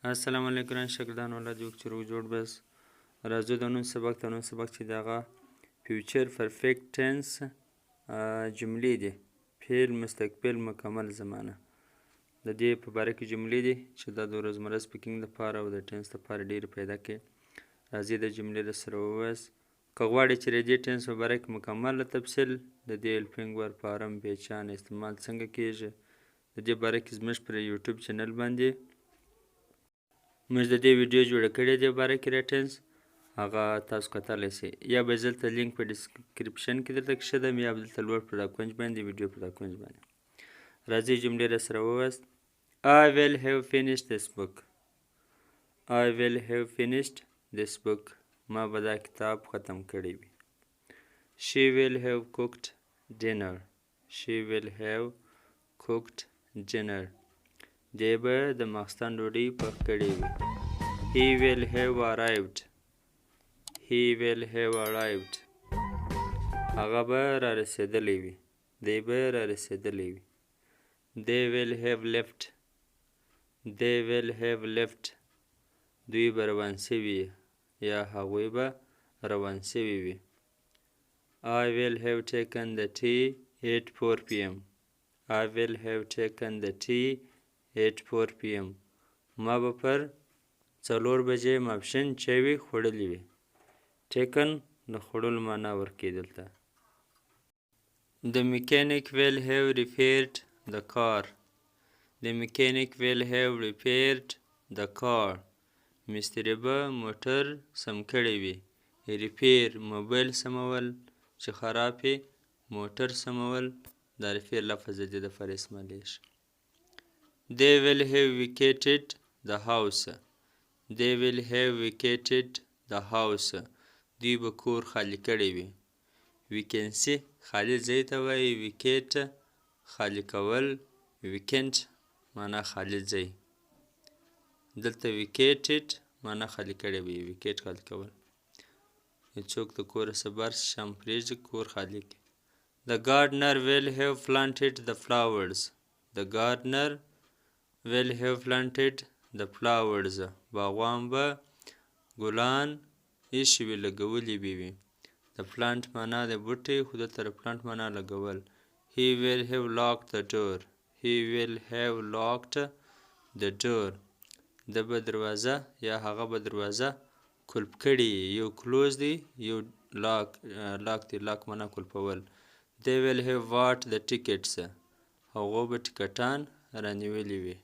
السلام علیکم ګران شاګردان ولاد یو چې جوړ بس راځو د نن سبق چې دغه فیوچر پرفیکټ ټنس جملې دي فعل مستقبل مکمل زمانه د دې په باره کې جملې دي چې دا د روزمره سپیکینګ لپاره او د ټنس لپاره ډېر پیدا کې راځي د جملې له سره ووایاست که غواړئ چې د دې ټنس په باره کې مکمل تفصیل د دې هیلپینګ ور فارم پیچان استعمال څنګه کیږي د دې باره کې زموږ پر یوټیوب چینل باندې موږ د دې ویډیو جوړه کړې ده باره کې ریټنس هغه تاسو کتلی شئ یا به دلته لینک په ډسکرپشن کې درته کښېږدم یا به دلته لوړ په راکونج باندې ویډیو په راکونج باندې راځئ جملې راسره ووایاست I will have finished this book I will have finished this book ما به دا کتاب ختم کړی وي She will have cooked dinner She will have cooked dinner دی به د ماخستن ډوډۍ پخ کړې وي He will have arrived He will have arrived هغه به را رسېدلی وي دی به را رسېدلی وي They will have left They will have left دوی به روان سوي یا هغوی به روان سوي وي I will have taken the tea at 4 p.m. I will have taken the tea at 4 p.m. ما به پر 4 بجې ماپښین چای خوړلی وي taken د خوړلو معنا ورکوي دلته The mechanic will have repaired the car The mechanic will have repaired the car مستري به موټر سم کړی وي repair موبایل سمول چې خراب وي موټر سمول دا repair لفظ د دې دپاره استعمالیږي They will have vacated the house. They will have vacated the house. دوی به کور خالی کړی وي ویکنسي خالی ځای ته وایي ویکیټ خالی کول ویکنټ معنا خالی ځای دلته ویکیټډ معنا خالی کړی وي ویکیټ خالی کول څوک د کوره سبار شام پرېږدي کور خالی کړي The gardener will have planted the flowers. The gardener will have planted the flowers. باغوان به ګلان ایښي وي لګولي به وي د پلانټ معنا د بوټي خو دلته د پلانټ معنا لګول He will have locked the door. He will have locked the door. د به دروازه یا هغه به دروازه کلپ کړي یو کلوز دی یو لاک دی لاک معنا کلپول They will have bought the tickets. هغو به ټکټان رانیولي وي